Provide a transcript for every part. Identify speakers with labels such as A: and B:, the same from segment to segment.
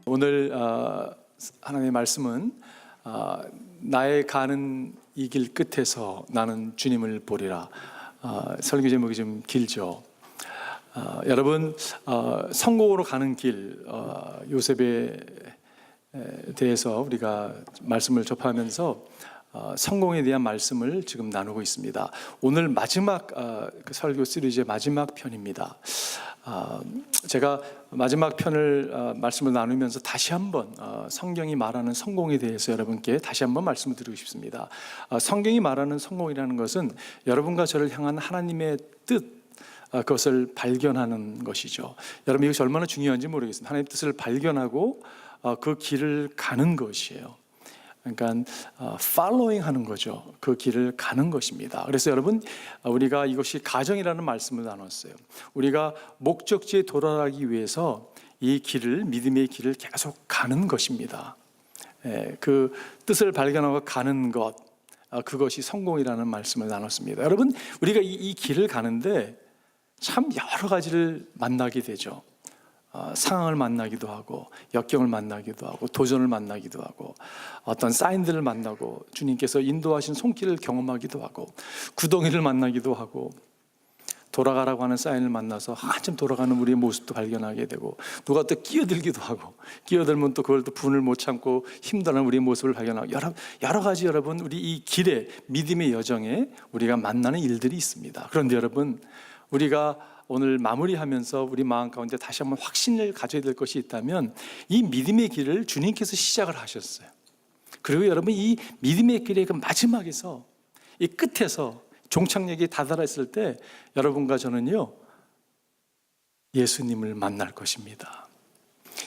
A: 오늘 하나님의 말씀은 나의 가는 이 길 끝에서 나는 주님을 보리라. 설교 제목이 좀 길죠. 여러분, 성공으로 가는 길, 요셉에 대해서 우리가 말씀을 접하면서 성공에 대한 말씀을 지금 나누고 있습니다. 오늘 마지막 설교 시리즈의 마지막 편입니다. 제가 마지막 편을 말씀을 나누면서 다시 한번 성경이 말하는 성공에 대해서 여러분께 다시 한번 말씀을 드리고 싶습니다. 성경이 말하는 성공이라는 것은 여러분과 저를 향한 하나님의 뜻, 그것을 발견하는 것이죠. 여러분, 이것이 얼마나 중요한지 모르겠습니다. 하나님의 뜻을 발견하고 그 길을 가는 것이에요. 그러니까 following 하는 거죠. 그 길을 가는 것입니다. 그래서 여러분, 우리가 이것이 가정이라는 말씀을 나눴어요. 우리가 목적지에 도달하기 위해서 이 길을, 믿음의 길을 계속 가는 것입니다. 그 뜻을 발견하고 가는 것, 그것이 성공이라는 말씀을 나눴습니다. 여러분, 우리가 이 길을 가는데 참 여러 가지를 만나게 되죠. 상황을 만나기도 하고, 역경을 만나기도 하고, 도전을 만나기도 하고, 어떤 사인들을 만나고, 주님께서 인도하신 손길을 경험하기도 하고, 구덩이를 만나기도 하고, 돌아가라고 하는 사인을 만나서 한참 돌아가는 우리의 모습도 발견하게 되고, 누가 또 끼어들기도 하고, 끼어들면 또 그걸 또 분을 못 참고 힘들어하는 우리의 모습을 발견하고, 여러 가지 여러분, 우리 이 길에, 믿음의 여정에 우리가 만나는 일들이 있습니다. 그런데 여러분, 우리가 오늘 마무리하면서 우리 마음 가운데 다시 한번 확신을 가져야 될 것이 있다면, 이 믿음의 길을 주님께서 시작을 하셨어요. 그리고 여러분, 이 믿음의 길의 그 마지막에서, 이 끝에서 종착역에 다다랐을 때 여러분과 저는요, 예수님을 만날 것입니다.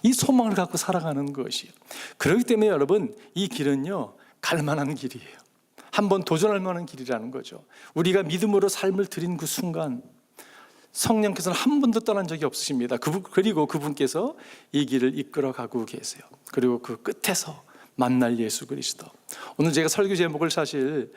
A: 이 소망을 갖고 살아가는 것이에요. 그렇기 때문에 여러분, 이 길은요, 갈만한 길이에요. 한번 도전할 만한 길이라는 거죠. 우리가 믿음으로 삶을 드린 그 순간 성령께서는 한 번도 떠난 적이 없으십니다. 그리고 그분께서 이 길을 이끌어가고 계세요. 그리고 그 끝에서 만날 예수 그리스도. 오늘 제가 설교 제목을 사실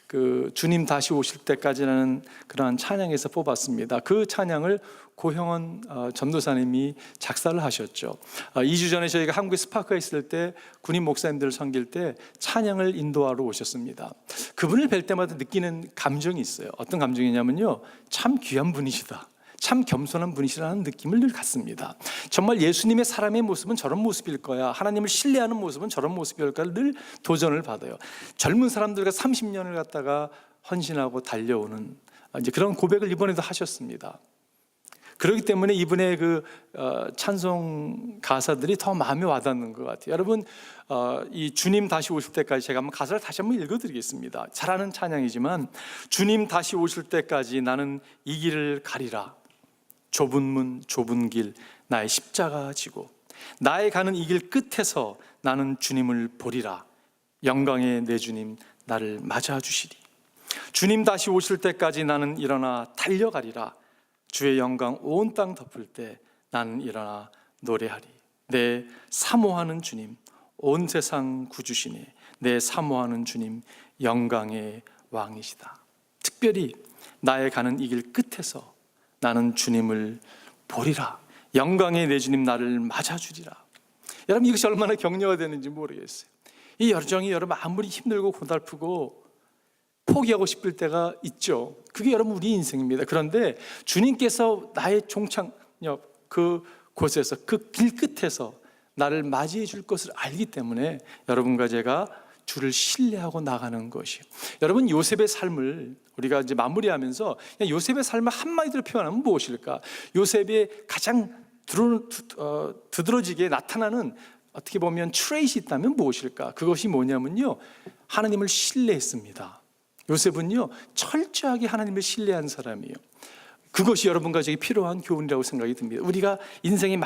A: 그 주님 다시 오실 때까지라는 그러한 찬양에서 뽑았습니다. 그 찬양을 고형원 전도사님이 작사를 하셨죠. 2주 전에 저희가 한국에 스파크에 있을 때 군인 목사님들을 섬길 때 찬양을 인도하러 오셨습니다. 그분을 뵐 때마다 느끼는 감정이 있어요. 어떤 감정이냐면요, 참 귀한 분이시다, 참 겸손한 분이시라는 느낌을 늘 갖습니다. 정말 예수님의 사람의 모습은 저런 모습일 거야, 하나님을 신뢰하는 모습은 저런 모습일 거야, 늘 도전을 받아요. 젊은 사람들과 30년을 갖다가 헌신하고 달려오는 이제 그런 고백을 이번에도 하셨습니다. 그렇기 때문에 이분의 그 찬송 가사들이 더 마음에 와닿는 것 같아요. 여러분, 이 주님 다시 오실 때까지 제가 한번 가사를 다시 한번 읽어드리겠습니다. 잘 아는 찬양이지만, 주님 다시 오실 때까지 나는 이 길을 가리라. 좁은 문 좁은 길 나의 십자가 지고, 나의 가는 이 길 끝에서 나는 주님을 보리라. 영광의 내 주님 나를 맞아주시리. 주님 다시 오실 때까지 나는 일어나 달려가리라. 주의 영광 온 땅 덮을 때 나는 일어나 노래하리. 내 사모하는 주님, 온 세상 구주시니 내 사모하는 주님, 영광의 왕이시다. 특별히 나의 가는 이 길 끝에서 나는 주님을 보리라. 영광의 내 주님 나를 맞아주리라. 여러분, 이것이 얼마나 격려가 되는지 모르겠어요. 이 여정이 여러분 아무리 힘들고 고달프고 포기하고 싶을 때가 있죠. 그게 여러분 우리 인생입니다. 그런데 주님께서 나의 종착역 그 곳에서, 그 길 끝에서 나를 맞이해 줄 것을 알기 때문에 여러분과 제가 주를 신뢰하고 나가는 것이에요. 여러분, 요셉의 삶을 우리가 이제 마무리하면서 요셉의 삶을 한마디로 표현하면 무엇일까? 요셉의 가장 두드러지게 나타나는 어떻게 보면 트레이트 있다면 무엇일까? 그것이 뭐냐면요, 하나님을 신뢰했습니다. 요셉은요, 철저하게 하나님을 신뢰한 사람이에요. 그것이 여러분과 제게 필요한 교훈이라고 생각이 듭니다. 우리가 인생의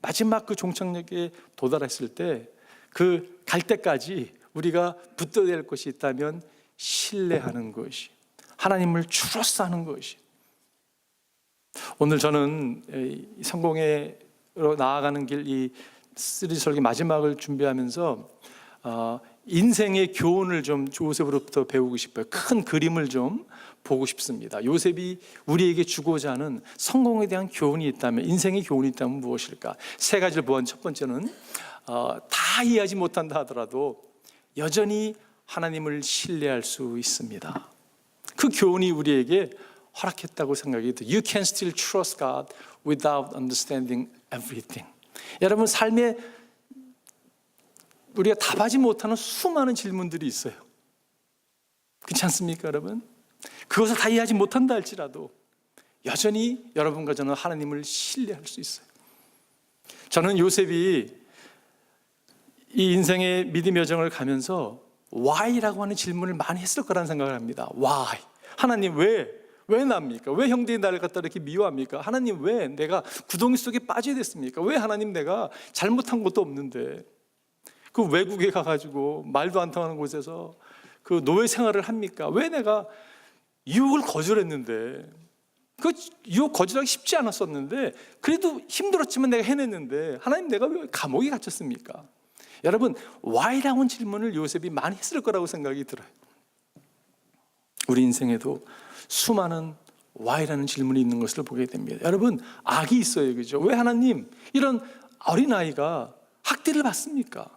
A: 마지막 그 종착역에 도달했을 때, 그 갈 때까지 우리가 붙들어야 될 것이 있다면 신뢰하는 것이, 하나님을 주로서 하는 것이. 오늘 저는 성공으로 나아가는 길, 이 시리즈 설교 마지막을 준비하면서 인생의 교훈을 좀 요셉으로부터 배우고 싶어요. 큰 그림을 좀 보고 싶습니다. 요셉이 우리에게 주고자 하는 성공에 대한 교훈이 있다면, 인생의 교훈이 있다면 무엇일까? 세 가지를 보았는데, 첫 번째는 다 이해하지 못한다 하더라도 여전히 하나님을 신뢰할 수 있습니다. 그 교훈이 우리에게 허락했다고 생각이 돼요. You can still trust God without understanding everything. 여러분, 삶에 우리가 답하지 못하는 수많은 질문들이 있어요. 그렇지 않습니까, 여러분? 그것을 다 이해하지 못한다 할지라도 여전히 여러분과 저는 하나님을 신뢰할 수 있어요. 저는 요셉이 이 인생의 믿음 여정을 가면서 why라고 하는 질문을 많이 했을 거라는 생각을 합니다. why? 하나님 왜 납니까? 왜 형들이 나를 갖다 이렇게 미워합니까? 하나님 왜 내가 구덩이 속에 빠져야 됐습니까? 왜 하나님 내가 잘못한 것도 없는데 그 외국에 가가지고 말도 안 통하는 곳에서 그 노예 생활을 합니까? 왜 내가 유혹을 거절했는데, 그 유혹 거절하기 쉽지 않았었는데 그래도 힘들었지만 내가 해냈는데 하나님 내가 왜 감옥에 갇혔습니까? 여러분, why라고 하는 질문을 요셉이 많이 했을 거라고 생각이 들어요. 우리 인생에도 수많은 why라는 질문이 있는 것을 보게 됩니다. 여러분, 악이 있어요, 그죠? 왜 하나님 이런 어린아이가 학대를 받습니까?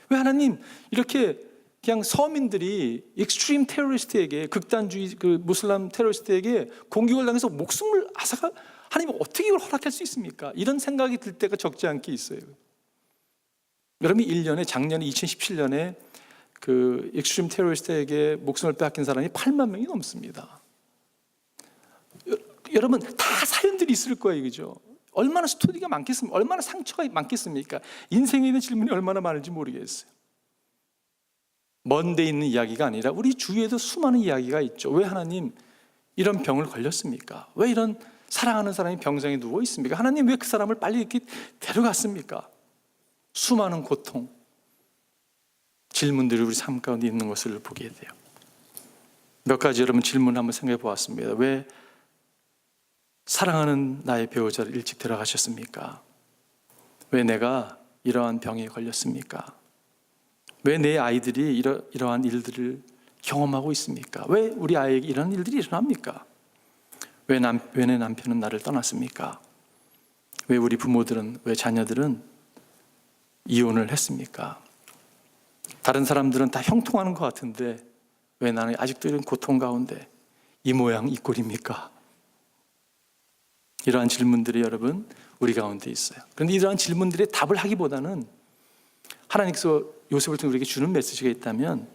A: 왜 하나님 이렇게 그냥 서민들이 익스트림 테러리스트에게, 극단주의 그 무슬람 테러리스트에게 공격을 당해서 목숨을 앗아가, 하나님 어떻게 이걸 허락할 수 있습니까? 이런 생각이 들 때가 적지 않게 있어요. 여러분이 1년에, 작년에 2017년에 그 익스트림 테러리스트에게 목숨을 빼앗긴 사람이 8만 명이 넘습니다. 여러분, 다 사연들이 있을 거예요, 그죠? 얼마나 스토리가 많겠습니까? 얼마나 상처가 많겠습니까? 인생에 있는 질문이 얼마나 많은지 모르겠어요. 먼 데 있는 이야기가 아니라 우리 주위에도 수많은 이야기가 있죠. 왜 하나님 이런 병을 걸렸습니까? 왜 이런 사랑하는 사람이 병상에 누워 있습니까? 하나님 왜 그 사람을 빨리 이렇게 데려갔습니까? 수많은 고통, 질문들이 우리 삶 가운데 있는 것을 보게 돼요. 몇 가지 여러분 질문 한번 생각해 보았습니다. 왜 사랑하는 나의 배우자를 일찍 데려가셨습니까? 왜 내가 이러한 병에 걸렸습니까? 왜 내 아이들이 이러한 일들을 경험하고 있습니까? 왜 우리 아이에게 이런 일들이 일어납니까? 왜 내 남편은 나를 떠났습니까? 왜 우리 부모들은, 왜 자녀들은 이혼을 했습니까? 다른 사람들은 다 형통하는 것 같은데 왜 나는 아직도 이런 고통 가운데 이 모양 이 꼴입니까? 이러한 질문들이 여러분 우리 가운데 있어요. 그런데 이러한 질문들에 답을 하기보다는 하나님께서 요셉을 통해 우리에게 주는 메시지가 있다면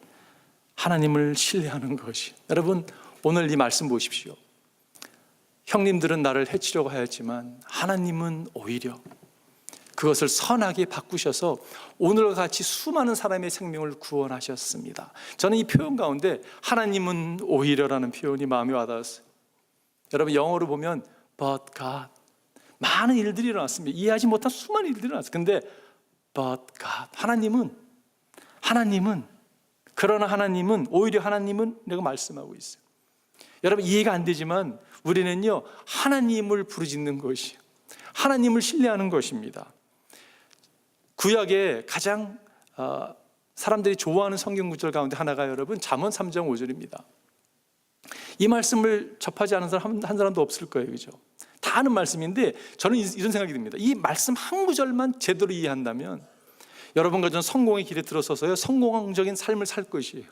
A: 하나님을 신뢰하는 것이. 여러분, 오늘 이 말씀 보십시오. 형님들은 나를 해치려고 하였지만 하나님은 오히려 그것을 선하게 바꾸셔서 오늘과 같이 수많은 사람의 생명을 구원하셨습니다. 저는 이 표현 가운데 하나님은 오히려라는 표현이 마음에 와닿았어요. 여러분, 영어로 보면 But God, 많은 일들이 일어났습니다. 이해하지 못한 수많은 일들이 일어났어요. 근데 But God, 그러나 하나님은, 오히려 하나님은 내가 말씀하고 있어요. 여러분, 이해가 안 되지만 우리는요, 하나님을 부르짖는 것이, 하나님을 신뢰하는 것입니다. 구약의 가장 사람들이 좋아하는 성경 구절 가운데 하나가 여러분 잠언 3장 5절입니다. 이 말씀을 접하지 않은 사람 한 사람도 없을 거예요, 그죠? 다 아는 말씀인데 저는 이런 생각이 듭니다. 이 말씀 한 구절만 제대로 이해한다면 여러분과 저는 성공의 길에 들어서서요, 성공적인 삶을 살 것이에요.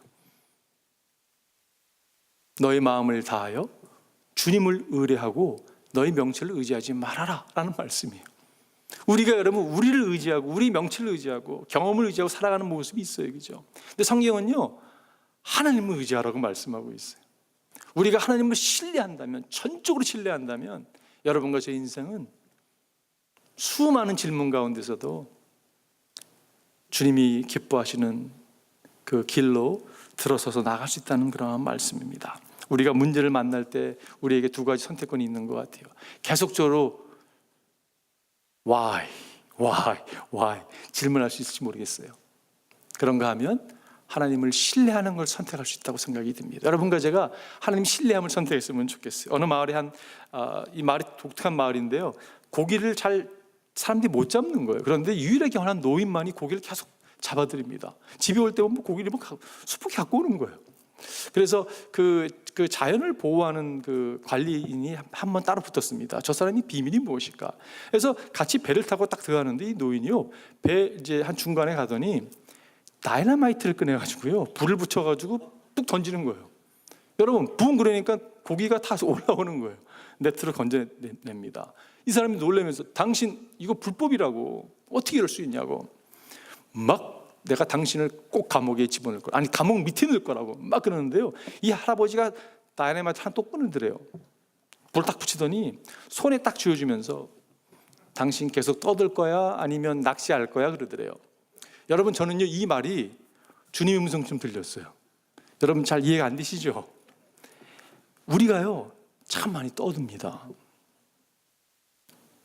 A: 너의 마음을 다하여 주님을 의뢰하고 너의 명철을 의지하지 말아라 라는 말씀이에요. 우리가 여러분 우리를 의지하고 우리 명철을 의지하고 경험을 의지하고 살아가는 모습이 있어요, 그죠? 근데 성경은요, 하나님을 의지하라고 말씀하고 있어요. 우리가 하나님을 신뢰한다면, 전적으로 신뢰한다면 여러분과 제 인생은 수많은 질문 가운데서도 주님이 기뻐하시는 그 길로 들어서서 나갈 수 있다는 그런 말씀입니다. 우리가 문제를 만날 때 우리에게 두 가지 선택권이 있는 것 같아요. 계속적으로 why 질문할 수 있을지 모르겠어요. 그런가 하면 하나님을 신뢰하는 걸 선택할 수 있다고 생각이 듭니다. 여러분과 제가 하나님 신뢰함을 선택했으면 좋겠어요. 어느 마을에 이 마을이 독특한 마을인데요, 고기를 잘 사람들이 못 잡는 거예요. 그런데 유일하게 한 노인만이 고기를 계속 잡아드립니다. 집에 올 때 보면 고기를 수북히 갖고 오는 거예요. 그래서 그 자연을 보호하는 그 관리인이 한 번 따로 붙었습니다. 저 사람이 비밀이 무엇일까? 그래서 같이 배를 타고 딱 들어가는데 이 노인이요, 배 이제 한 중간에 가더니 다이너마이트를 꺼내가지고요, 불을 붙여가지고 뚝 던지는 거예요. 여러분, 붕 그러니까 고기가 다 올라오는 거예요. 네트를 건져냅니다. 이 사람이 놀라면서 당신 이거 불법이라고 어떻게 이럴 수 있냐고, 막 내가 당신을 꼭 감옥에 집어넣을 거야, 아니 감옥 밑에 넣을 거라고 막 그러는데요, 이 할아버지가 다이너마이트 하나 또 꺼내더래요. 불 딱 붙이더니 손에 딱 쥐어주면서 당신 계속 떠들 거야 아니면 낚시할 거야 그러더래요. 여러분, 저는요 이 말이 주님의 음성 좀 들렸어요. 여러분 잘 이해가 안 되시죠? 우리가요 참 많이 떠듭니다.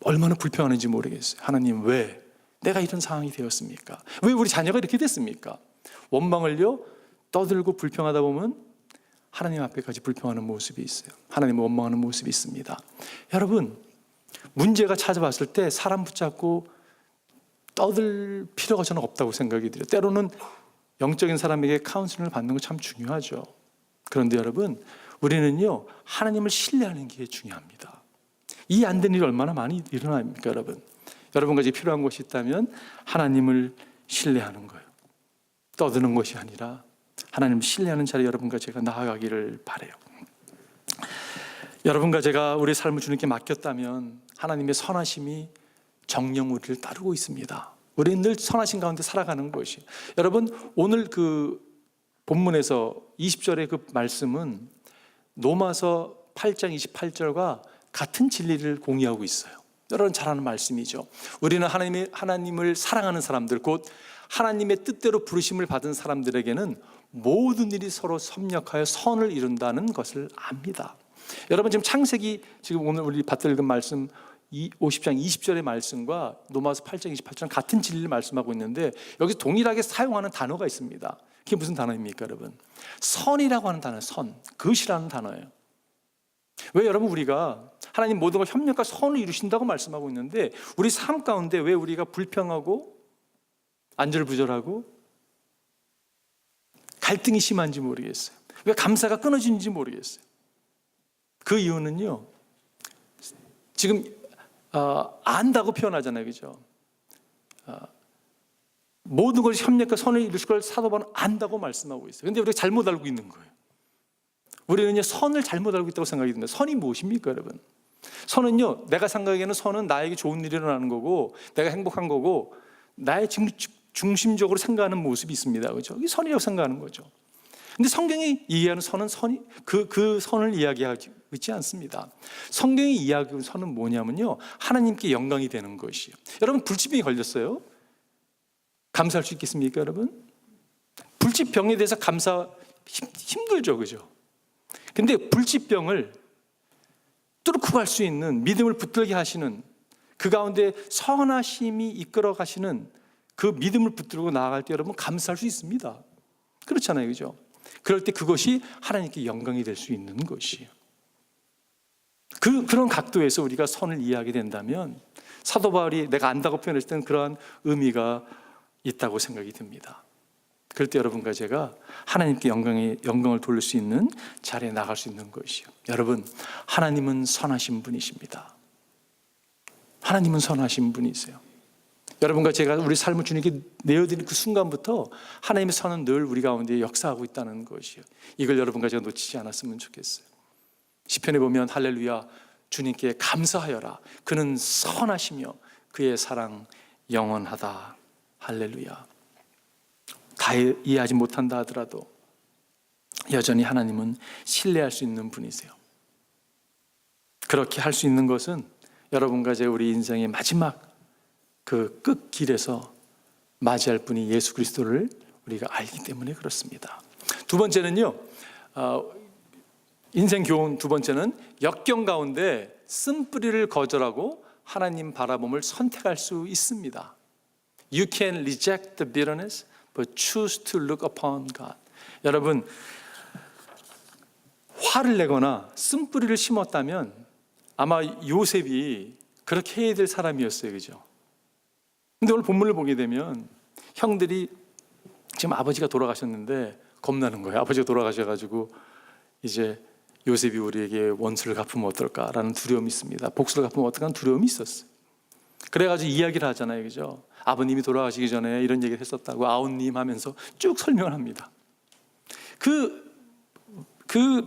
A: 얼마나 불평하는지 모르겠어요. 하나님, 왜 내가 이런 상황이 되었습니까? 왜 우리 자녀가 이렇게 됐습니까? 원망을요 떠들고 불평하다 보면 하나님 앞에까지 불평하는 모습이 있어요. 하나님을 원망하는 모습이 있습니다. 여러분, 문제가 찾아왔을 때 사람 붙잡고 떠들 필요가 저는 없다고 생각이 들어요. 때로는 영적인 사람에게 카운슬링을 받는 거 참 중요하죠. 그런데 여러분, 우리는요 하나님을 신뢰하는 게 중요합니다. 이 안 된 일이 얼마나 많이 일어납니까? 여러분과 이제 필요한 것이 있다면 하나님을 신뢰하는 거예요. 떠드는 것이 아니라 하나님을 신뢰하는 자리에 여러분과 제가 나아가기를 바라요. 여러분과 제가 우리 삶을 주님께 맡겼다면 하나님의 선하심이 정령 우리를 따르고 있습니다. 우리는 늘 선하신 가운데 살아가는 것이. 여러분, 오늘 그 본문에서 20절의 그 말씀은 로마서 8장 28절과 같은 진리를 공유하고 있어요. 여러분 잘 아는 말씀이죠. 우리는 하나님을 사랑하는 사람들, 곧 하나님의 뜻대로 부르심을 받은 사람들에게는 모든 일이 서로 협력하여 선을 이룬다는 것을 압니다. 여러분, 지금 창세기, 지금 오늘 우리 받들 읽은 말씀 50장 20절의 말씀과 로마서 8장 28절은 같은 진리를 말씀하고 있는데, 여기서 동일하게 사용하는 단어가 있습니다. 그게 무슨 단어입니까, 여러분? 선이라고 하는 단어, 선, 그것이라는 단어예요. 왜 여러분, 우리가 하나님 모든 걸 협력과 선을 이루신다고 말씀하고 있는데 우리 삶 가운데 왜 우리가 불평하고 안절부절하고 갈등이 심한지 모르겠어요. 왜 감사가 끊어지는지 모르겠어요. 그 이유는요, 지금 안다고 표현하잖아요, 그죠? 모든 걸 협력과 선을 이루실 걸 사도 바울은 안다고 말씀하고 있어요. 그런데 우리가 잘못 알고 있는 거예요. 우리는요 선을 잘못 알고 있다고 생각이 듭니다. 선이 무엇입니까, 여러분? 선은요, 내가 생각하기에는 선은 나에게 좋은 일이 일어나는 거고 내가 행복한 거고 나의 중심적으로 생각하는 모습이 있습니다, 그렇죠? 이게 선이라고 생각하는 거죠. 근데 성경이 이해하는 선은 그 선을 이야기하지 있지 않습니다. 성경이 이야기하는 선은 뭐냐면요, 하나님께 영광이 되는 것이에요. 여러분, 불치병이 걸렸어요. 감사할 수 있겠습니까, 여러분? 불치병에 대해서 감사 힘들죠, 그죠? 근데 불치병을 뚫고 갈 수 있는, 믿음을 붙들게 하시는, 그 가운데 선하심이 이끌어 가시는 그 믿음을 붙들고 나아갈 때 여러분 감사할 수 있습니다. 그렇잖아요, 그죠? 그럴 때 그것이 하나님께 영광이 될 수 있는 것이에요. 그런 각도에서 우리가 선을 이해하게 된다면 사도 바울이 내가 안다고 표현했을 때는 그러한 의미가 있다고 생각이 듭니다. 그럴 때 여러분과 제가 하나님께 영광을 돌릴 수 있는 자리에 나갈 수 있는 것이요. 여러분, 하나님은 선하신 분이십니다. 하나님은 선하신 분이세요. 여러분과 제가 우리 삶을 주님께 내어드린 그 순간부터 하나님의 선은 늘 우리 가운데 역사하고 있다는 것이요. 이걸 여러분과 제가 놓치지 않았으면 좋겠어요. 시편에 보면 할렐루야, 주님께 감사하여라. 그는 선하시며 그의 사랑 영원하다. 할렐루야. 다 이해하지 못한다 하더라도 여전히 하나님은 신뢰할 수 있는 분이세요. 그렇게 할 수 있는 것은 여러분과 제 우리 인생의 마지막 그 끝길에서 맞이할 분이 예수 그리스도를 우리가 알기 때문에 그렇습니다. 두 번째는요, 인생 교훈 두 번째는 역경 가운데 쓴뿌리를 거절하고 하나님 바라봄을 선택할 수 있습니다. You can reject the bitterness but choose to look upon God. 여러분, 화를 내거나 쓴뿌리를 심었다면 아마 요셉이 그렇게 해야 될 사람이었어요, 그죠? 근데 오늘 본문을 보게 되면 형들이 지금 아버지가 돌아가셨는데 겁나는 거예요. 아버지가 돌아가셔가지고 이제 요셉이 우리에게 원수를 갚으면 어떨까라는 두려움이 있습니다. 복수를 갚으면 어떨까라는 두려움이 있었어요. 그래가지고 이야기를 하잖아요, 그죠? 아버님이 돌아가시기 전에 이런 얘기를 했었다고 아웃님 하면서 쭉 설명을 합니다. 그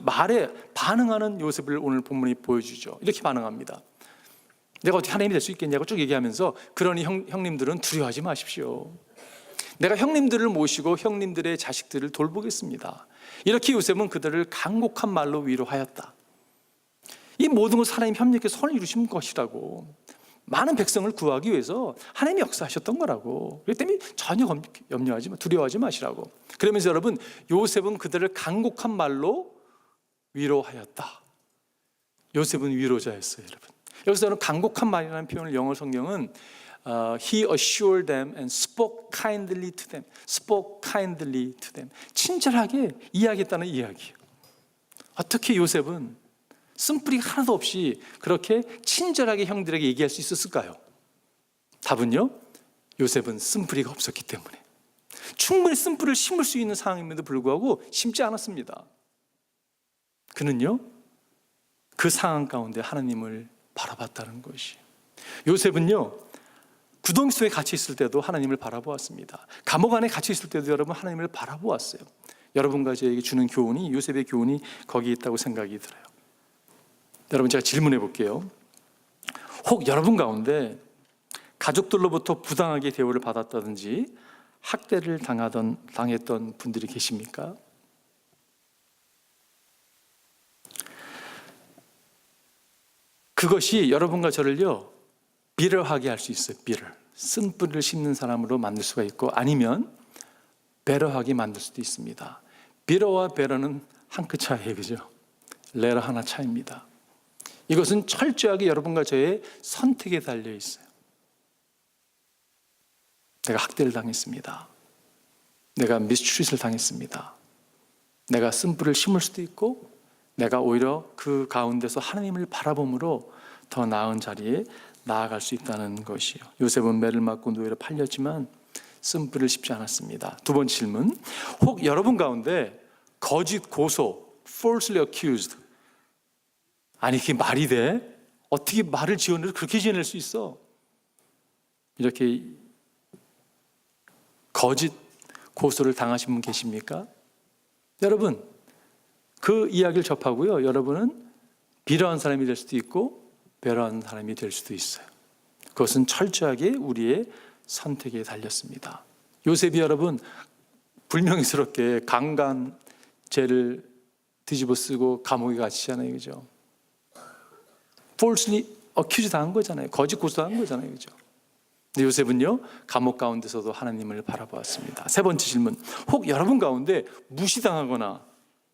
A: 말에 반응하는 요셉을 오늘 본문이 보여주죠. 이렇게 반응합니다. 내가 어떻게 하나님이 될 수 있겠냐고 쭉 얘기하면서, 그러니 형님들은 두려워하지 마십시오. 내가 형님들을 모시고 형님들의 자식들을 돌보겠습니다. 이렇게 요셉은 그들을 간곡한 말로 위로하였다. 이 모든 것을 하나님 협력해 선을 이루신 것이라고, 많은 백성을 구하기 위해서 하나님이 역사하셨던 거라고. 그렇기 때문에 전혀 염려하지 마, 두려워하지 마시라고. 그러면서 여러분, 요셉은 그들을 간곡한 말로 위로하였다. 요셉은 위로자였어요, 여러분. 여기서 저는 간곡한 말이라는 표현을, 영어 성경은 He assured them and spoke kindly to them. spoke kindly to them. 친절하게 이야기했다는 이야기예요. 어떻게 요셉은 쓴뿌리가 하나도 없이 그렇게 친절하게 형들에게 얘기할 수 있었을까요? 답은요, 요셉은 쓴뿌리가 없었기 때문에. 충분히 쓴뿌리를 심을 수 있는 상황임에도 불구하고 심지 않았습니다. 그는요, 그 상황 가운데 하나님을 바라봤다는 것이. 요셉은요, 구덩이 속에 갇혀 있을 때도 하나님을 바라보았습니다. 감옥 안에 갇혀 있을 때도 여러분 하나님을 바라보았어요. 여러분과 저에게 주는 교훈이, 요셉의 교훈이 거기에 있다고 생각이 들어요. 여러분, 제가 질문해 볼게요. 혹 여러분 가운데 가족들로부터 부당하게 대우를 받았다든지 학대를 당했던 분들이 계십니까? 그것이 여러분과 저를요, 비러하게 할 수 있어요. 비러. 쓴뿌리를 심는 사람으로 만들 수가 있고, 아니면 베러하게 만들 수도 있습니다. 비러와 베러는 한 끗 차이예요, 그죠? 레러 하나 차이입니다. 이것은 철저하게 여러분과 저의 선택에 달려 있어요. 내가 학대를 당했습니다. 내가 미스트릿을 당했습니다. 내가 쓴뿌리를 심을 수도 있고, 내가 오히려 그 가운데서 하나님을 바라봄으로 더 나은 자리에 나아갈 수 있다는 것이요. 요셉은 매를 맞고 노예로 팔렸지만 쓴뿌리를 심지 않았습니다. 두 번째 질문. 혹 여러분 가운데 거짓 고소, falsely accused. 아니, 그게 말이 돼? 어떻게 말을 지어내서 그렇게 지어낼 수 있어? 이렇게 거짓 고소를 당하신 분 계십니까? 여러분, 그 이야기를 접하고요, 여러분은 비러한 사람이 될 수도 있고 베러한 사람이 될 수도 있어요. 그것은 철저하게 우리의 선택에 달렸습니다. 요셉이 여러분 불명예스럽게 강간죄를 뒤집어 쓰고 감옥에 갇히잖아요, 그죠? falsely accused 당한 거잖아요. 거짓 고소한 거잖아요, 그죠? 근데 요셉은요, 감옥 가운데서도 하나님을 바라보았습니다. 세 번째 질문. 혹 여러분 가운데 무시당하거나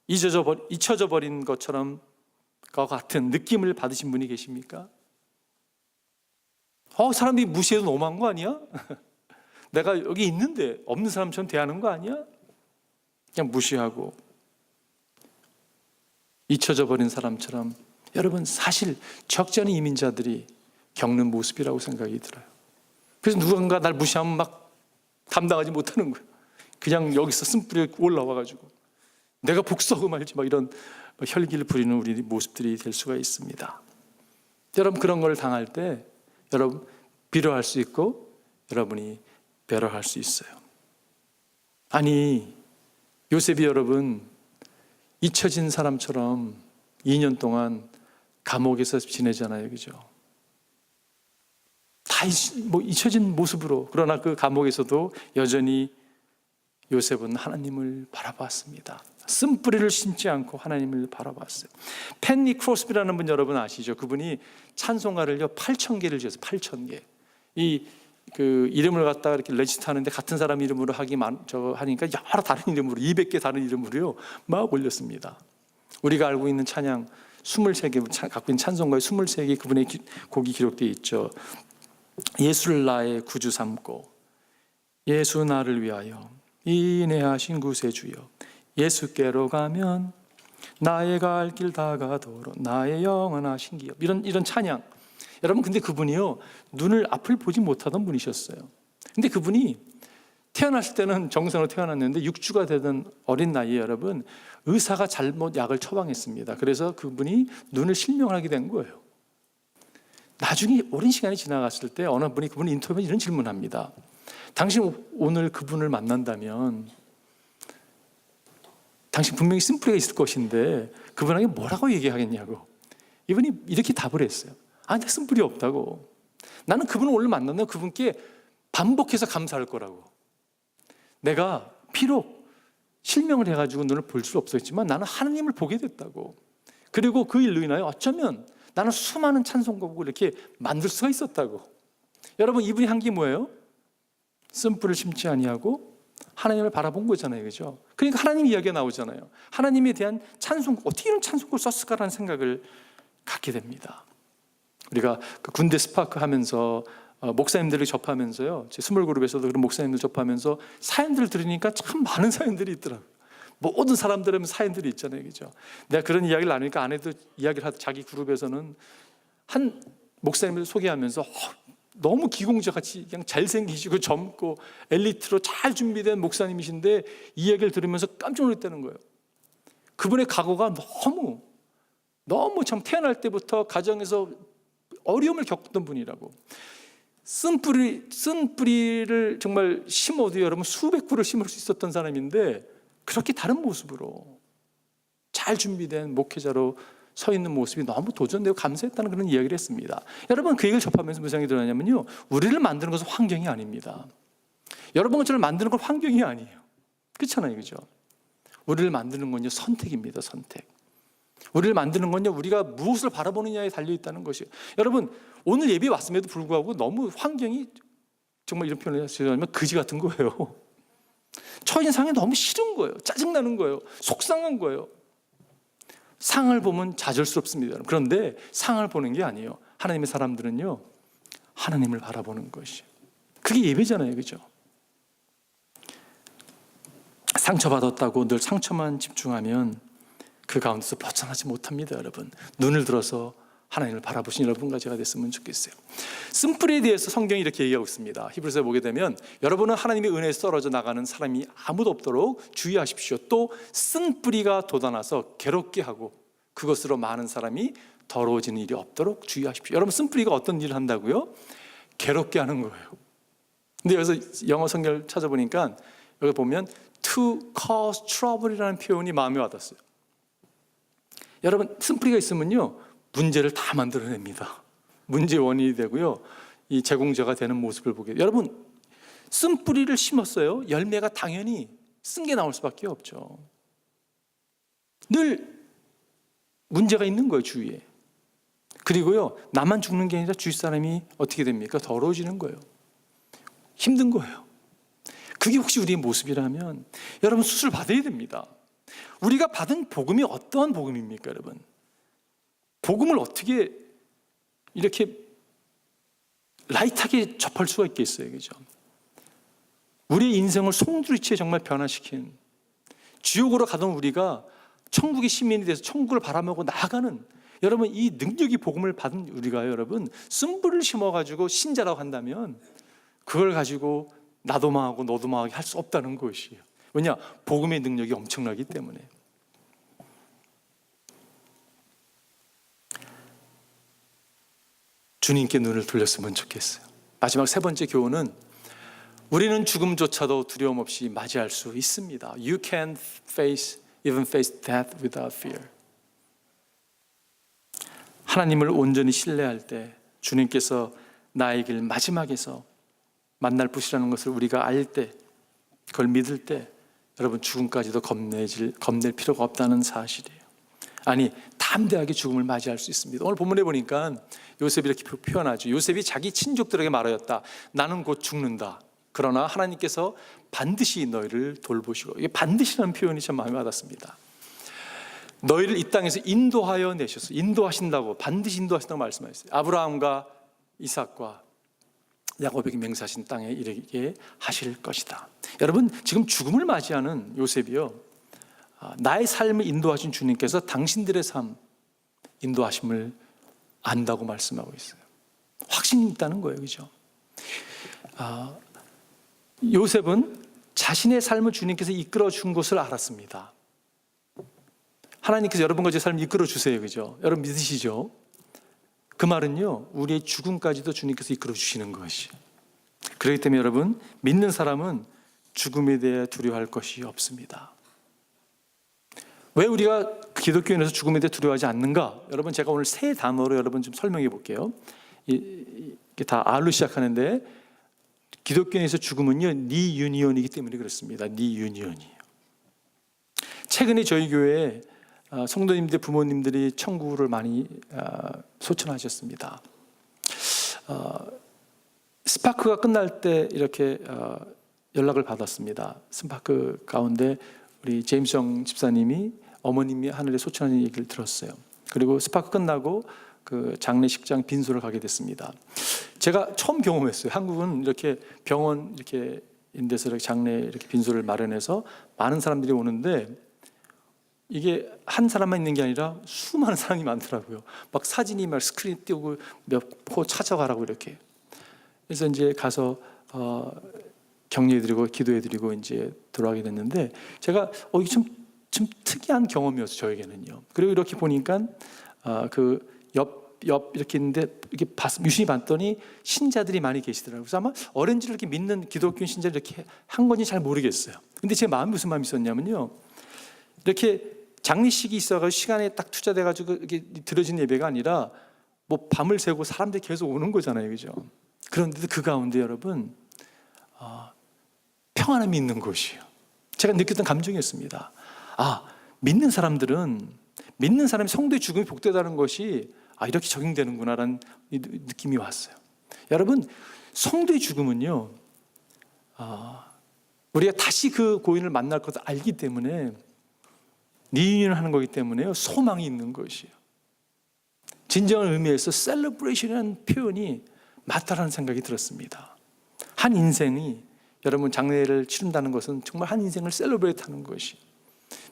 A: 잊혀져 버린 것처럼 같은 느낌을 받으신 분이 계십니까? 사람들이 무시해도 너무한 거 아니야? 내가 여기 있는데 없는 사람처럼 대하는 거 아니야? 그냥 무시하고 잊혀져 버린 사람처럼, 여러분 사실 적지 않은 이민자들이 겪는 모습이라고 생각이 들어요. 그래서 누군가 날 무시하면 막 감당하지 못하는 거예요. 그냥 여기서 쓴뿌리 올라와가지고 내가 복수하고 말지, 막 이런 혈기를 부리는 우리 모습들이 될 수가 있습니다. 여러분, 그런 걸 당할 때 여러분 비러할 수 있고 여러분이 베러할 수 있어요. 아니, 요셉이 여러분 잊혀진 사람처럼 2년 동안 감옥에서 지내잖아요, 그죠? 다 잊혀진 모습으로. 그러나 그 감옥에서도 여전히 요셉은 하나님을 바라봤습니다. 쓴뿌리를 심지 않고 하나님을 바라봤어요. 펜니 크로스비라는 분 여러분 아시죠? 그분이 찬송가를요 8,000개를 지었어요. 8,000개. 그 이름을 갖다가 이렇게 레지스트하는데 같은 사람 이름으로 하니까 여러 다른 이름으로 200개 다른 이름으로요 막 올렸습니다. 우리가 알고 있는 찬양 23개 갖고 있는 찬송가에 23개 그분의 곡이 기록되어 있죠. 예수를 나의 구주 삼고, 예수 나를 위하여 인내하신 구세주여, 예수께로 가면 나의 갈 길 다가도록 나의 영원하신 기업. 이런 찬양. 여러분, 근데 그분이요 눈을 앞을 보지 못하던 분이셨어요. 근데 그분이 태어났을 때는 정상으로 태어났는데 6주가 되던 어린 나이에 여러분 의사가 잘못 약을 처방했습니다. 그래서 그분이 눈을 실명하게 된 거예요. 나중에 오랜 시간이 지나갔을 때 어느 분이 그분 인터뷰에 이런 질문합니다. 당신 오늘 그분을 만난다면 당신 분명히 심플리가 있을 것인데 그분에게 뭐라고 얘기하겠냐고. 이분이 이렇게 답을 했어요. 나 심플이 없다고. 나는 그분을 오늘 만나면 그분께 반복해서 감사할 거라고. 내가 비록 실명을 해가지고 눈을 볼 수 없었지만 나는 하나님을 보게 됐다고. 그리고 그 일로 인하여 어쩌면 나는 수많은 찬송곡을 이렇게 만들 수가 있었다고. 여러분, 이분이 한 게 뭐예요? 쓴뿌리를 심지 아니하고 하나님을 바라본 거잖아요, 그죠? 그러니까 하나님 이야기가 나오잖아요. 하나님에 대한 찬송곡, 어떻게 이런 찬송곡을 썼을까라는 생각을 갖게 됩니다. 우리가 그 군대 스파크 하면서 목사님들을 접하면서요, 제 스몰 그룹에서도 그런 목사님들 접하면서 사연들을 들으니까 참 많은 사연들이 있더라고요. 모든 사람들은 사연들이 있잖아요, 그죠? 내가 그런 이야기를 나누니까 아내도 이야기를 하다 자기 그룹에서는 한 목사님을 소개하면서 너무 기공자같이 그냥 잘생기시고 젊고 엘리트로 잘 준비된 목사님이신데 이 이야기를 들으면서 깜짝 놀랐다는 거예요. 그분의 각오가 너무 참 태어날 때부터 가정에서 어려움을 겪었던 분이라고. 쓴 뿌리를 정말 심어도 여러분 수백 그루를 심을 수 있었던 사람인데 그렇게 다른 모습으로 잘 준비된 목회자로 서 있는 모습이 너무 도전되고 감사했다는 그런 이야기를 했습니다. 여러분, 그 얘기를 접하면서 무슨 생각이 들었냐면요, 우리를 만드는 것은 환경이 아닙니다. 여러분과 저를 만드는 건 환경이 아니에요. 그렇잖아요, 그죠? 우리를 만드는 건요, 선택입니다. 선택. 우리를 만드는 건요, 우리가 무엇을 바라보느냐에 달려있다는 것이에요. 여러분, 오늘 예배 왔음에도 불구하고 너무 환경이 정말 이런 표현을 하시자면 거지 같은 거예요. 첫인상이 너무 싫은 거예요. 짜증나는 거예요. 속상한 거예요. 상을 보면 좌절스럽습니다. 그런데 상을 보는 게 아니에요. 하나님의 사람들은요, 하나님을 바라보는 것이에요. 그게 예배잖아요, 그죠? 상처받았다고 늘 상처만 집중하면 그 가운데서 벗어나지 못합니다, 여러분. 눈을 들어서 하나님을 바라보신 여러분과 제가 됐으면 좋겠어요. 쓴뿌리에 대해서 성경이 이렇게 얘기하고 있습니다. 히브리서에 보게 되면 여러분은 하나님의 은혜에 떨어져 나가는 사람이 아무도 없도록 주의하십시오. 또 쓴뿌리가 돋아나서 괴롭게 하고 그것으로 많은 사람이 더러워지는 일이 없도록 주의하십시오. 여러분, 쓴뿌리가 어떤 일을 한다고요? 괴롭게 하는 거예요. 근데 여기서 영어 성경을 찾아보니까 여기 보면 to cause trouble이라는 표현이 마음에 와닿았어요. 여러분, 쓴뿌리가 있으면요, 문제를 다 만들어냅니다. 문제의 원인이 되고요, 이 제공자가 되는 모습을 보게 돼요. 여러분, 쓴뿌리를 심었어요. 열매가 당연히 쓴 게 나올 수밖에 없죠. 늘 문제가 있는 거예요, 주위에. 그리고요, 나만 죽는 게 아니라 주위 사람이 어떻게 됩니까? 더러워지는 거예요. 힘든 거예요. 그게 혹시 우리의 모습이라면 여러분, 수술 받아야 됩니다. 우리가 받은 복음이 어떠한 복음입니까, 여러분? 복음을 어떻게 이렇게 라이트하게 접할 수가 있겠어요, 그죠? 우리의 인생을 송두리째 정말 변화시킨, 지옥으로 가던 우리가 천국의 시민이 돼서 천국을 바라보고 나아가는, 여러분, 이 능력이 복음을 받은 우리가요, 여러분, 쓴뿌리를 심어가지고 신자라고 한다면 그걸 가지고 나도 망하고 너도 망하게 할 수 없다는 것이에요. 왜냐? 복음의 능력이 엄청나기 때문에. 주님께 눈을 돌렸으면 좋겠어요. 마지막 세 번째 교훈은 우리는 죽음조차도 두려움 없이 맞이할 수 있습니다. You can even face death without fear. 하나님을 온전히 신뢰할 때 주님께서 나의 길 마지막에서 만날 분이라는 것을 우리가 알 때, 그걸 믿을 때 여러분, 죽음까지도 겁낼 필요가 없다는 사실이에요. 아니, 담대하게 죽음을 맞이할 수 있습니다. 오늘 본문에 보니까 요셉이 이렇게 표현하죠. 요셉이 자기 친족들에게 말하였다. 나는 곧 죽는다. 그러나 하나님께서 반드시 너희를 돌보시고. 이게 반드시라는 표현이 참 마음에 와닿습니다. 너희를 이 땅에서 인도하여 내셨어. 인도하신다고, 반드시 인도하신다고 말씀하셨어요. 아브라함과 이삭과 야곱에게 맹세하신 땅에 이르게 하실 것이다. 여러분, 지금 죽음을 맞이하는 요셉이요, 나의 삶을 인도하신 주님께서 당신들의 삶 인도하심을 안다고 말씀하고 있어요. 확신이 있다는 거예요, 그죠? 요셉은 자신의 삶을 주님께서 이끌어 준 것을 알았습니다. 하나님께서 여러분과 제 삶을 이끌어 주세요. 그죠? 여러분 믿으시죠? 그 말은요, 우리의 죽음까지도 주님께서 이끌어 주시는 것이. 그렇기 때문에 여러분, 믿는 사람은 죽음에 대해 두려워할 것이 없습니다. 왜 우리가 기독교인에서 죽음에 대해 두려워하지 않는가? 여러분, 제가 오늘 세 단어로 여러분 좀 설명해 볼게요. 이게 다 R로 시작하는데, 기독교인에서 죽음은요, 니유니온이기 때문에 그렇습니다. 니유니온이에요. 최근에 저희 교회에 성도님들, 부모님들이 청구를 많이 소천하셨습니다. 스파크가 끝날 때 이렇게 연락을 받았습니다. 스파크 가운데 우리 제임스 집사님이 어머님이 하늘에 소천하는 얘기를 들었어요. 그리고 스파크 끝나고 그 장례식장 빈소를 가게 됐습니다. 제가 처음 경험했어요. 한국은 이렇게 병원 이렇게 인데서 이렇게 장례 이렇게 빈소를 마련해서 많은 사람들이 오는데, 이게 한 사람만 있는 게 아니라 수많은 사람이 많더라고요. 막 사진이 막 스크린 띄우고 몇 호 찾아가라고 이렇게. 그래서 이제 가서 격려해드리고 기도해드리고 이제 돌아가게 됐는데, 제가 이게 좀 특이한 경험이었어요, 저에게는요. 그리고 이렇게 보니까 그 옆 이렇게 있는데 이렇게 유심히 봤더니 신자들이 많이 계시더라고요. 그래서 아마 어렌지를 이렇게 믿는 기독교 신자를 이렇게 한 건지 잘 모르겠어요. 근데 제 마음이 무슨 마음이 있었냐면요, 이렇게 장례식이 있어가지고 시간에 딱 투자돼가지고 이렇게 들어진 예배가 아니라 뭐 밤을 새고 사람들이 계속 오는 거잖아요, 그죠? 그런데도 그 가운데 여러분 평안함이 있는 곳이에요. 제가 느꼈던 감정이었습니다. 믿는 사람들은, 믿는 사람이 성도의 죽음이 복되다는 것이 이렇게 적용되는구나라는 느낌이 왔어요. 여러분, 성도의 죽음은요, 우리가 다시 그 고인을 만날 것을 알기 때문에 리유니언을 하는 거기 때문에요, 소망이 있는 것이에요. 진정한 의미에서 셀러브레이션이라는 표현이 맞다라는 생각이 들었습니다. 한 인생이, 여러분 장례를 치른다는 것은 정말 한 인생을 셀러브레이트하는 것이,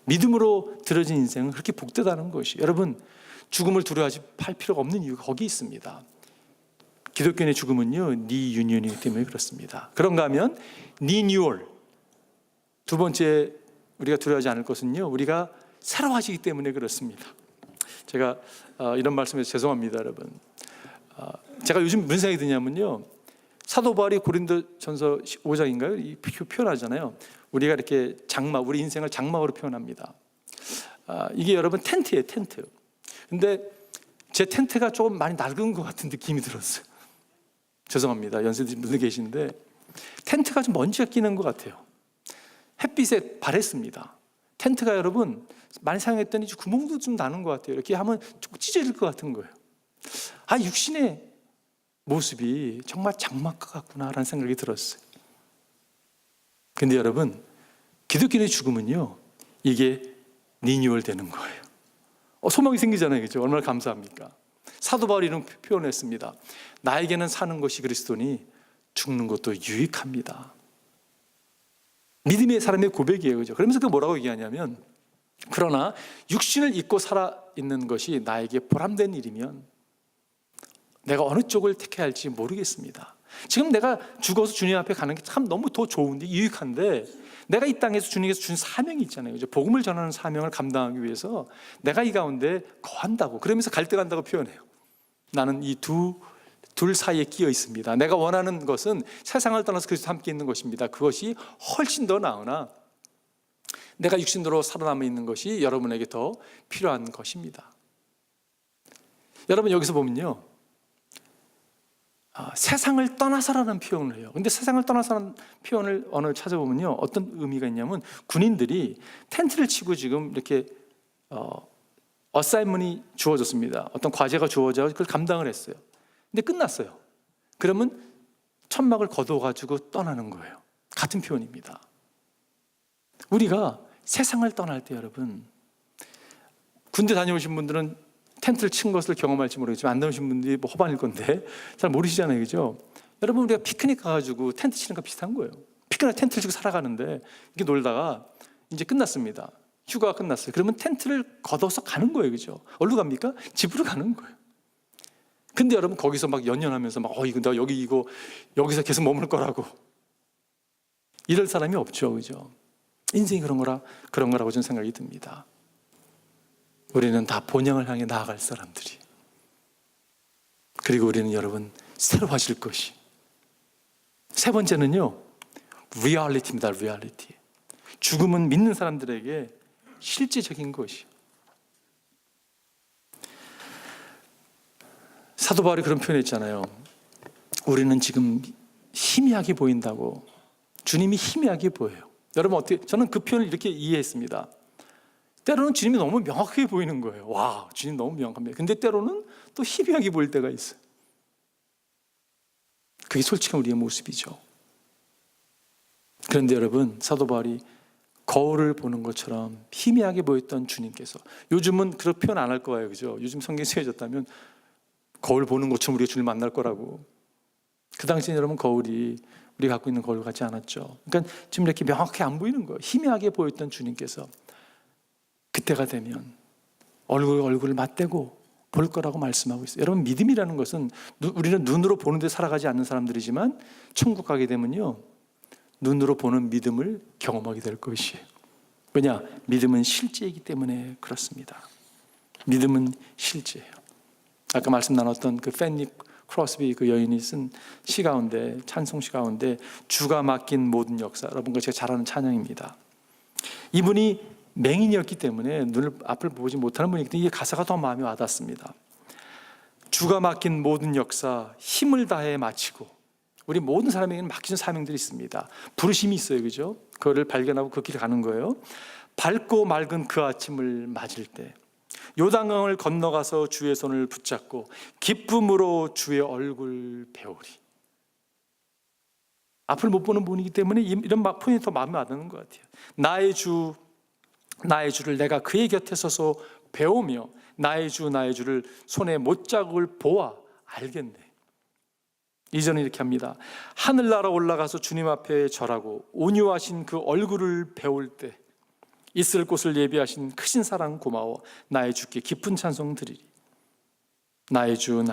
A: 믿음으로 들어진 인생은 그렇게 복되다는 것이. 여러분, 죽음을 두려워하지 할 필요가 없는 이유가 거기 있습니다. 기독교인의 죽음은요, 니유니언이기 때문에 그렇습니다. 그런가 하면 리뉴얼, 두 번째 우리가 두려워하지 않을 것은요, 우리가 새로워지기 때문에 그렇습니다. 제가 이런 말씀에서 죄송합니다, 여러분. 제가 요즘 무슨 생각이 드냐면요, 사도 바울이 고린도전서 5장인가요? 이 표현하잖아요. 우리가 이렇게 장막, 우리 인생을 장막으로 표현합니다. 이게 여러분 텐트예요, 텐트. 근데 제 텐트가 조금 많이 낡은 것 같은 느낌이 들었어요. 죄송합니다, 연세드신 분들 계시는데 텐트가 좀 먼지가 끼는 것 같아요. 햇빛에 바랬습니다. 텐트가 여러분 많이 사용했더니 구멍도 좀 나는 것 같아요. 이렇게 하면 좀 찢어질 것 같은 거예요. 육신의 모습이 정말 장막과 같구나라는 생각이 들었어요. 근데 여러분, 기독교의 죽음은요, 이게 리뉴얼 되는 거예요. 소망이 생기잖아요, 그죠? 얼마나 감사합니까? 사도 바울이 이런 표현을 했습니다. 나에게는 사는 것이 그리스도니 죽는 것도 유익합니다. 믿음의 사람의 고백이에요, 그죠? 그러면서 그 뭐라고 얘기하냐면, 그러나 육신을 입고 살아있는 것이 나에게 보람된 일이면 내가 어느 쪽을 택해야 할지 모르겠습니다. 지금 내가 죽어서 주님 앞에 가는 게 참 너무 더 좋은데, 유익한데, 내가 이 땅에서 주님께서 준 사명이 있잖아요, 그죠? 복음을 전하는 사명을 감당하기 위해서 내가 이 가운데 거한다고, 그러면서 갈등한다고 표현해요. 나는 이 둘 사이에 끼어 있습니다. 내가 원하는 것은 세상을 떠나서 그리스도와 함께 있는 것입니다. 그것이 훨씬 더 나으나 내가 육신으로 살아남아 있는 것이 여러분에게 더 필요한 것입니다. 여러분, 여기서 보면요, 세상을 떠나서라는 표현을 해요. 근데 세상을 떠나서라는 표현을 언어를 찾아보면요, 어떤 의미가 있냐면, 군인들이 텐트를 치고 지금 이렇게 어사이먼이 주어졌습니다. 어떤 과제가 주어져 그걸 감당을 했어요. 근데 끝났어요. 그러면 천막을 거둬가지고 떠나는 거예요. 같은 표현입니다. 우리가 세상을 떠날 때, 여러분, 군대 다녀오신 분들은 텐트를 친 것을 경험할지 모르겠지만 안 다녀오신 분들이 뭐 허반일 건데 잘 모르시잖아요, 그죠? 여러분, 우리가 피크닉 가가지고 텐트 치는 거 비슷한 거예요. 피크닉 텐트를 치고 살아가는데 이게 놀다가 이제 끝났습니다. 휴가가 끝났어요. 그러면 텐트를 걷어서 가는 거예요, 그죠? 어디로 갑니까? 집으로 가는 거예요. 근데 여러분, 거기서 막 연연하면서 막 이거 나 여기서 계속 머물 거라고. 이럴 사람이 없죠, 그죠? 인생이 그런 거라고 저는 생각이 듭니다. 우리는 다 본향을 향해 나아갈 사람들이. 그리고 우리는 여러분 새로워질 것이. 세 번째는요, 리얼리티입니다. 리얼리티. 죽음은 믿는 사람들에게 실제적인 것이. 사도 바울이 그런 표현했잖아요. 우리는 지금 희미하게 보인다고. 주님이 희미하게 보여요. 여러분 어떻게? 저는 그 표현을 이렇게 이해했습니다. 때로는 주님이 너무 명확하게 보이는 거예요. 와, 주님 너무 명확합니다. 근데 때로는 또 희미하게 보일 때가 있어요. 그게 솔직한 우리의 모습이죠. 그런데 여러분, 사도 바울이 거울을 보는 것처럼 희미하게 보였던 주님께서, 요즘은 그런 표현 안 할 거예요, 그죠? 요즘 성경이 쓰여졌다면 거울 보는 것처럼 우리가 주님 만날 거라고. 그 당시에 여러분 거울이 우리가 갖고 있는 거울 같지 않았죠. 그러니까 지금 이렇게 명확하게 안 보이는 거예요. 희미하게 보였던 주님께서 그때가 되면 얼굴을 맞대고 볼 거라고 말씀하고 있어요. 여러분, 믿음이라는 것은 우리는 눈으로 보는데 살아가지 않는 사람들이지만 천국 가게 되면요, 눈으로 보는 믿음을 경험하게 될 것이에요. 왜냐? 믿음은 실제이기 때문에 그렇습니다. 믿음은 실제예요. 아까 말씀 나눴던 그 팬니 크로스비 그 여인이 쓴 시 가운데, 찬송시 가운데 주가 맡긴 모든 역사, 여러분과 제가 잘 아는 찬양입니다. 이분이 맹인이었기 때문에 눈을 앞을 보지 못하는 분이기 때문에 이 가사가 더 마음에 와닿습니다. 주가 맡긴 모든 역사 힘을 다해 마치고, 우리 모든 사람에게는 맡기는 사명들이 있습니다. 부르심이 있어요, 그죠? 그거를 발견하고 그 길을 가는 거예요. 밝고 맑은 그 아침을 맞을 때 요단강을 건너가서 주의 손을 붙잡고 기쁨으로 주의 얼굴 배우리. 앞을 못 보는 분이기 때문에 이런 표현이 더 마음에 와닿는 것 같아요. 나의 주를 내가 그의 곁에 서서 배우며 나의 주를 손에 못자국을 보아 알겠네. 이전에 이렇게 합니다. 하늘나라 올라가서 주님 앞에 절하고 온유하신 그 얼굴을 배울 때 있을 곳을 예비하신 크신 사랑 고마워 나의 주께 깊은 찬송 드리리. 나의 주를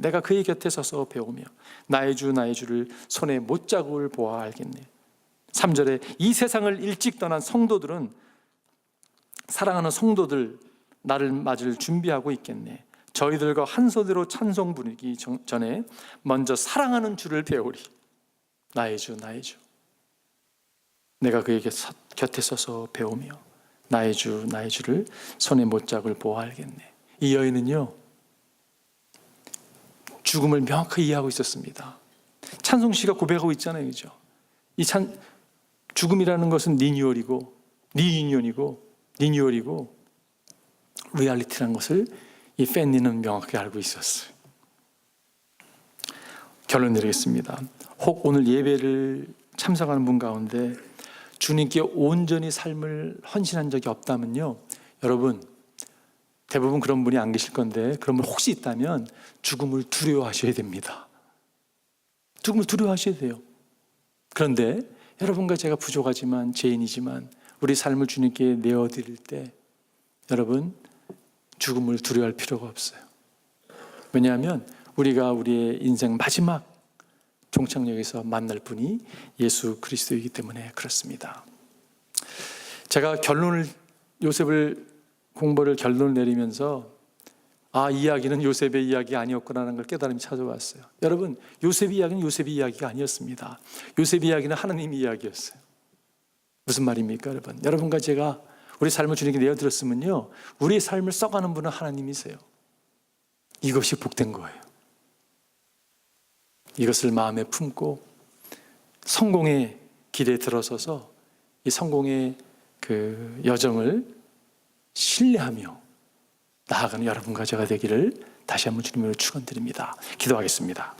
A: 내가 그의 곁에 서서 배우며 나의 주를 손에 못자국을 보아 알겠네. 3절에 이 세상을 일찍 떠난 성도들은, 사랑하는 성도들, 나를 맞을 준비하고 있겠네. 저희들과 한 소리로 찬송 부르기 전에 먼저 사랑하는 주를 배우리. 나의 주 내가 그의 곁에 서서 배우며 나의 주를 손에 못자국을 보아 알겠네. 이 여인은요, 죽음을 명확하게 이해하고 있었습니다. 찬송시가 고백하고 있잖아요, 그죠? 이 죽음이라는 것은 리뉴얼이고 리얼리티라는 것을 이 팬니는 명확하게 알고 있었어요. 결론 내리겠습니다. 혹 오늘 예배를 참석하는 분 가운데 주님께 온전히 삶을 헌신한 적이 없다면요, 여러분 대부분 그런 분이 안 계실 건데, 그런 분 혹시 있다면 죽음을 두려워하셔야 됩니다. 죽음을 두려워하셔야 돼요. 그런데 여러분과 제가 부족하지만, 죄인이지만 우리 삶을 주님께 내어드릴 때 여러분 죽음을 두려워할 필요가 없어요. 왜냐하면 우리가 우리의 인생 마지막 종착역에서 만날 분이 예수 그리스도이기 때문에 그렇습니다. 제가 공부를 결론을 내리면서 이 이야기는 요셉의 이야기 아니었구나라는 걸 깨달음이 찾아왔어요. 여러분, 요셉의 이야기는 요셉의 이야기가 아니었습니다. 요셉의 이야기는 하나님의 이야기였어요. 무슨 말입니까, 여러분? 여러분과 제가 우리 삶을 주님께 내어드렸으면요, 우리의 삶을 써가는 분은 하나님이세요. 이것이 복된 거예요. 이것을 마음에 품고 성공의 길에 들어서서 이 성공의 그 여정을 신뢰하며 나아가는 여러분과 제가 되기를 다시 한번 주님으로 축원드립니다. 기도하겠습니다.